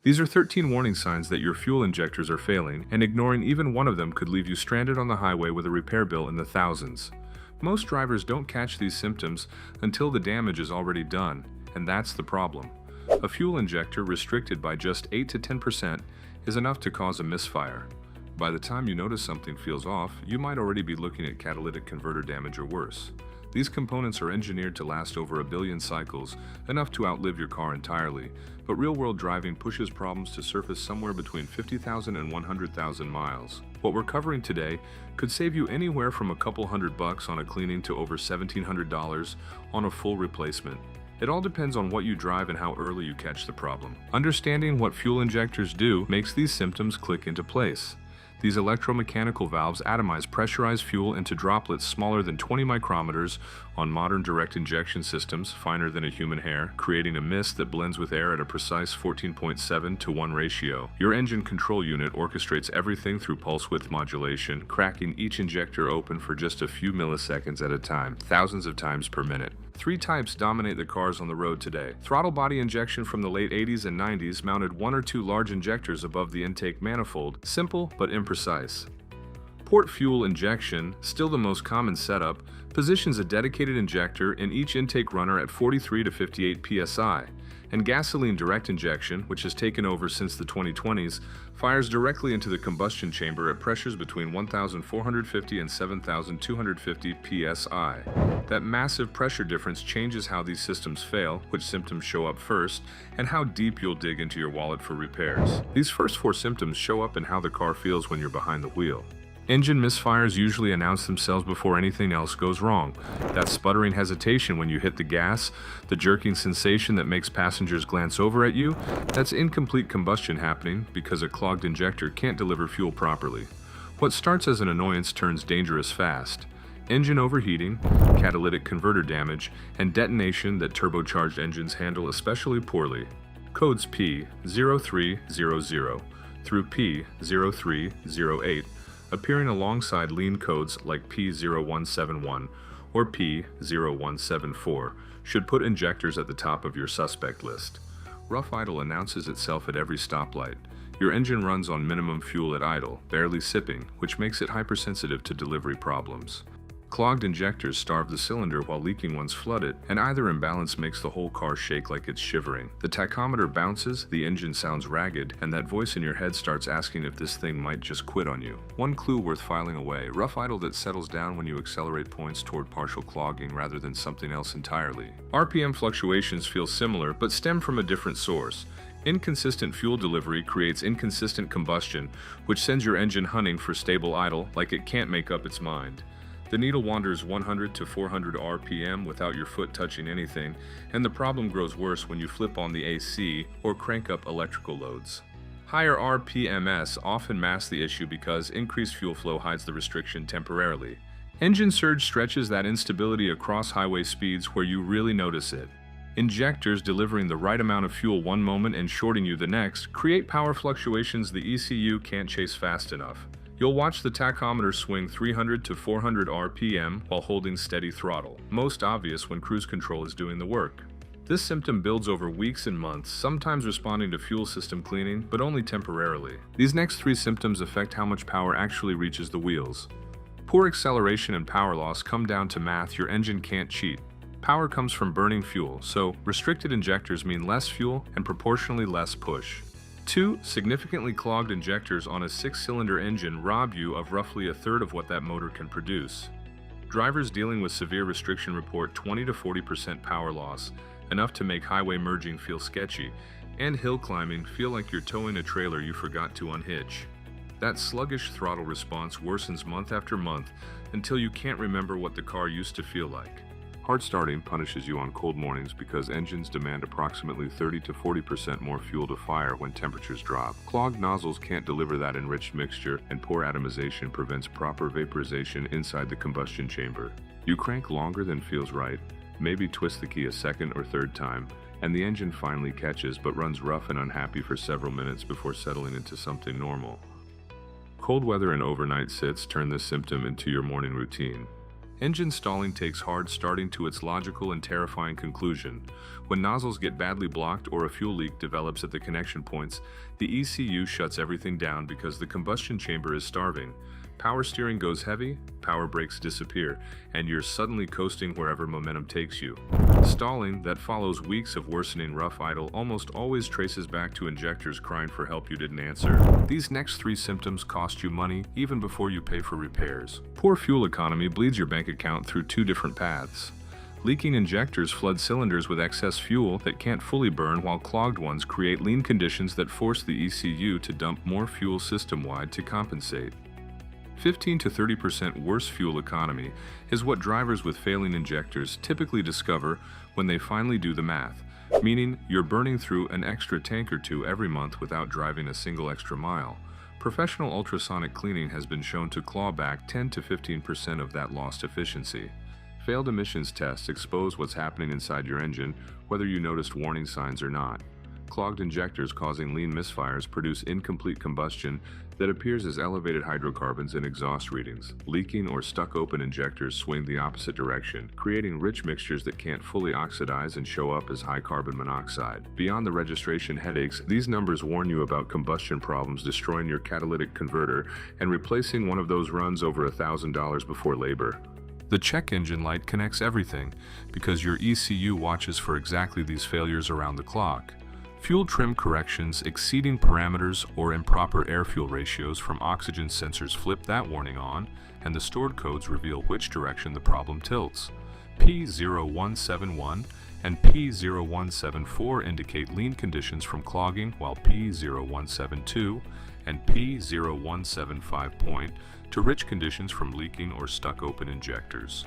These are 13 warning signs that your fuel injectors are failing, and ignoring even one of them could leave you stranded on the highway with a repair bill in the thousands. Most drivers don't catch these symptoms until the damage is already done, and that's the problem. A fuel injector restricted by just 8 to 10% is enough to cause a misfire. By the time you notice something feels off, you might already be looking at catalytic converter damage or worse. These components are engineered to last over a billion cycles, enough to outlive your car entirely, but real-world driving pushes problems to surface somewhere between 50,000 and 100,000 miles. What we're covering today could save you anywhere from a couple $100 on a cleaning to over $1,700 on a full replacement. It all depends on what you drive and how early you catch the problem. Understanding what fuel injectors do makes these symptoms click into place. These electromechanical valves atomize pressurized fuel into droplets smaller than 20 micrometers on modern direct injection systems, finer than a human hair, creating a mist that blends with air at a precise 14.7 to 1 ratio. Your engine control unit orchestrates everything through pulse width modulation, cracking each injector open for just a few milliseconds at a time, thousands of times per minute. Three types dominate the cars on the road today. Throttle body injection from the late 80s and 90s mounted one or two large injectors above the intake manifold, simple but imprecise. Port fuel injection, still the most common setup, positions a dedicated injector in each intake runner at 43 to 58 psi. And gasoline direct injection, which has taken over since the 2020s, fires directly into the combustion chamber at pressures between 1,450 and 7,250 psi. That massive pressure difference changes how these systems fail, which symptoms show up first, and how deep you'll dig into your wallet for repairs. These first four symptoms show up in how the car feels when you're behind the wheel. Engine misfires usually announce themselves before anything else goes wrong. That sputtering hesitation when you hit the gas, the jerking sensation that makes passengers glance over at you, that's incomplete combustion happening because a clogged injector can't deliver fuel properly. What starts as an annoyance turns dangerous fast. Engine overheating, catalytic converter damage, and detonation that turbocharged engines handle especially poorly. Codes P0300 through P0308 appearing alongside lean codes like P0171 or P0174 should put injectors at the top of your suspect list. Rough idle announces itself at every stoplight. Your engine runs on minimum fuel at idle, barely sipping, which makes it hypersensitive to delivery problems. Clogged injectors starve the cylinder while leaking ones flood it, and either imbalance makes the whole car shake like it's shivering. The tachometer bounces, the engine sounds ragged, and that voice in your head starts asking if this thing might just quit on you. One clue worth filing away: rough idle that settles down when you accelerate points toward partial clogging rather than something else entirely. RPM fluctuations feel similar, but stem from a different source. Inconsistent fuel delivery creates inconsistent combustion, which sends your engine hunting for stable idle like it can't make up its mind. The needle wanders 100 to 400 RPM without your foot touching anything, and the problem grows worse when you flip on the AC or crank up electrical loads. Higher RPMs often mask the issue because increased fuel flow hides the restriction temporarily. Engine surge stretches that instability across highway speeds where you really notice it. Injectors delivering the right amount of fuel one moment and shorting you the next create power fluctuations the ECU can't chase fast enough. You'll watch the tachometer swing 300 to 400 RPM while holding steady throttle, most obvious when cruise control is doing the work. This symptom builds over weeks and months, sometimes responding to fuel system cleaning, but only temporarily. These next three symptoms affect how much power actually reaches the wheels. Poor acceleration and power loss come down to math your engine can't cheat. Power comes from burning fuel, so restricted injectors mean less fuel and proportionally less push. 2. Significantly clogged injectors on a 6-cylinder engine rob you of roughly a third of what that motor can produce. Drivers dealing with severe restriction report 20 to 40% power loss, enough to make highway merging feel sketchy, and hill climbing feel like you're towing a trailer you forgot to unhitch. That sluggish throttle response worsens month after month until you can't remember what the car used to feel like. Hard starting punishes you on cold mornings because engines demand approximately 30 to 40% more fuel to fire when temperatures drop. Clogged nozzles can't deliver that enriched mixture, and poor atomization prevents proper vaporization inside the combustion chamber. You crank longer than feels right, maybe twist the key a second or third time, and the engine finally catches but runs rough and unhappy for several minutes before settling into something normal. Cold weather and overnight sits turn this symptom into your morning routine. Engine stalling takes hard starting to its logical and terrifying conclusion. When nozzles get badly blocked or a fuel leak develops at the connection points, the ECU shuts everything down because the combustion chamber is starving. Power steering goes heavy, power brakes disappear, and you're suddenly coasting wherever momentum takes you. Stalling that follows weeks of worsening rough idle almost always traces back to injectors crying for help you didn't answer. These next 3 symptoms cost you money even before you pay for repairs. Poor fuel economy bleeds your bank account through 2 different paths. Leaking injectors flood cylinders with excess fuel that can't fully burn, while clogged ones create lean conditions that force the ECU to dump more fuel system-wide to compensate. 15 to 30% worse fuel economy is what drivers with failing injectors typically discover when they finally do the math, meaning you're burning through an extra tank or 2 every month without driving a single extra mile. Professional ultrasonic cleaning has been shown to claw back 10 to 15% of that lost efficiency. Failed emissions tests expose what's happening inside your engine, whether you noticed warning signs or not. Clogged injectors causing lean misfires produce incomplete combustion that appears as elevated hydrocarbons in exhaust readings. Leaking or stuck-open injectors swing the opposite direction, creating rich mixtures that can't fully oxidize and show up as high carbon monoxide. Beyond the registration headaches, these numbers warn you about combustion problems destroying your catalytic converter and replacing one of those runs over $1,000 before labor. The check engine light connects everything because your ECU watches for exactly these failures around the clock. Fuel trim corrections exceeding parameters or improper air-fuel ratios from oxygen sensors flip that warning on, and the stored codes reveal which direction the problem tilts. P0171 and P0174 indicate lean conditions from clogging, while P0172 and P0175 point to rich conditions from leaking or stuck-open injectors.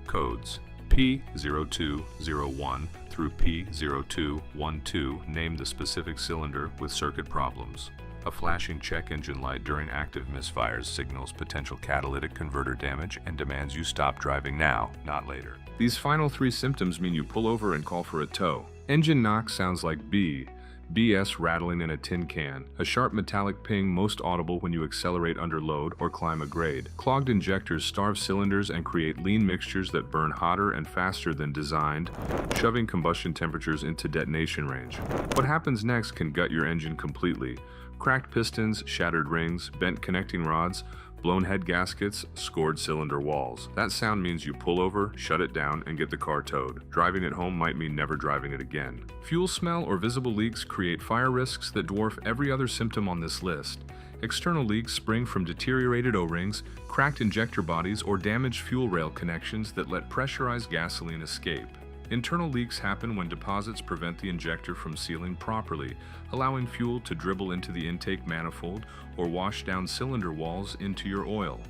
Codes P0201 through P0212 name the specific cylinder with circuit problems. A flashing check engine light during active misfires signals potential catalytic converter damage and demands you stop driving now, not later. These final 3 symptoms mean you pull over and call for a tow. Engine knock sounds like BS rattling in a tin can, a sharp metallic ping most audible when you accelerate under load or climb a grade. Clogged injectors starve cylinders and create lean mixtures that burn hotter and faster than designed, shoving combustion temperatures into detonation range. What happens next can gut your engine completely. Cracked pistons, shattered rings, bent connecting rods, blown head gaskets, scored cylinder walls. That sound means you pull over, shut it down, and get the car towed. Driving it home might mean never driving it again. Fuel smell or visible leaks create fire risks that dwarf every other symptom on this list. External leaks spring from deteriorated O-rings, cracked injector bodies, or damaged fuel rail connections that let pressurized gasoline escape. Internal leaks happen when deposits prevent the injector from sealing properly, allowing fuel to dribble into the intake manifold or wash down cylinder walls into your oil.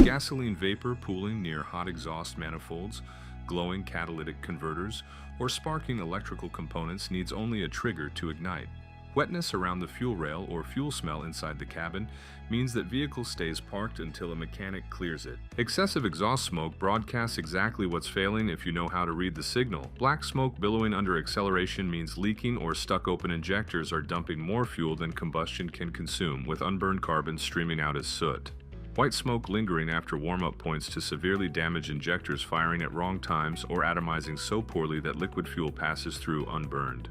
Gasoline vapor pooling near hot exhaust manifolds, glowing catalytic converters, or sparking electrical components needs only a trigger to ignite. Wetness around the fuel rail or fuel smell inside the cabin means that vehicle stays parked until a mechanic clears it. Excessive exhaust smoke broadcasts exactly what's failing if you know how to read the signal. Black smoke billowing under acceleration means leaking or stuck-open injectors are dumping more fuel than combustion can consume, with unburned carbon streaming out as soot. White smoke lingering after warm-up points to severely damage injectors firing at wrong times or atomizing so poorly that liquid fuel passes through unburned.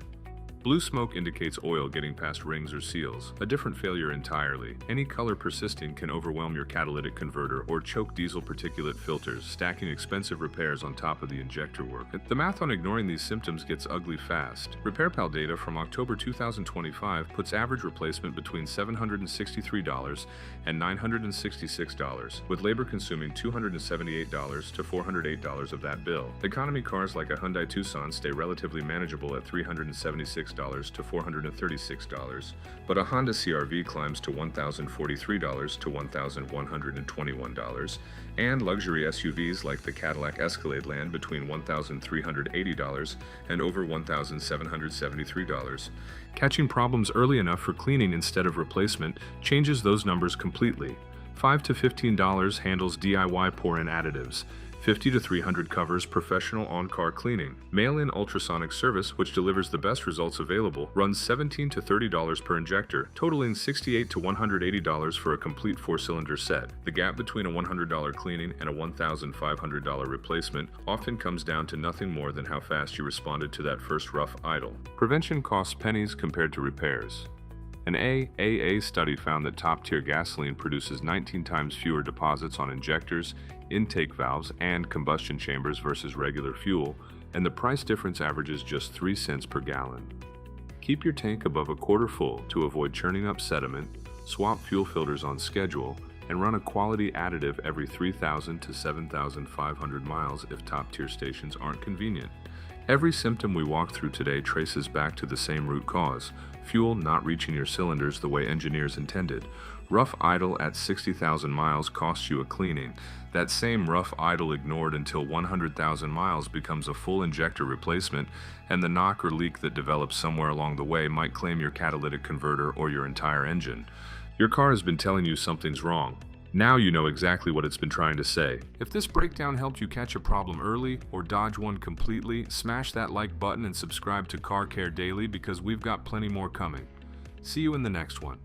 Blue smoke indicates oil getting past rings or seals, a different failure entirely. Any color persisting can overwhelm your catalytic converter or choke diesel particulate filters, stacking expensive repairs on top of the injector work. The math on ignoring these symptoms gets ugly fast. RepairPal data from October 2025 puts average replacement between $763 and $966, with labor consuming $278 to $408 of that bill. Economy cars like a Hyundai Tucson stay relatively manageable at $376 to $436, but a Honda CR-V climbs to $1,043 to $1,121, and luxury SUVs like the Cadillac Escalade land between $1,380 and over $1,773. Catching problems early enough for cleaning instead of replacement changes those numbers completely. $5 to $15 handles DIY pour-in additives. 50 to 300 covers professional on-car cleaning. Mail-in ultrasonic service, which delivers the best results available, runs $17 to $30 per injector, totaling $68 to $180 for a complete 4-cylinder set. The gap between a $100 cleaning and a $1,500 replacement often comes down to nothing more than how fast you responded to that first rough idle. Prevention costs pennies compared to repairs. An AAA study found that top-tier gasoline produces 19 times fewer deposits on injectors, intake valves, and combustion chambers versus regular fuel, and the price difference averages just 3 cents per gallon. Keep your tank above a quarter full to avoid churning up sediment, swap fuel filters on schedule, and run a quality additive every 3,000 to 7,500 miles if top-tier stations aren't convenient. Every symptom we walk through today traces back to the same root cause: fuel not reaching your cylinders the way engineers intended. Rough idle at 60,000 miles costs you a cleaning. That same rough idle ignored until 100,000 miles becomes a full injector replacement, and the knock or leak that develops somewhere along the way might claim your catalytic converter or your entire engine. Your car has been telling you something's wrong. Now you know exactly what it's been trying to say. If this breakdown helped you catch a problem early or dodge one completely, smash that like button and subscribe to Car Care Daily because we've got plenty more coming. See you in the next one.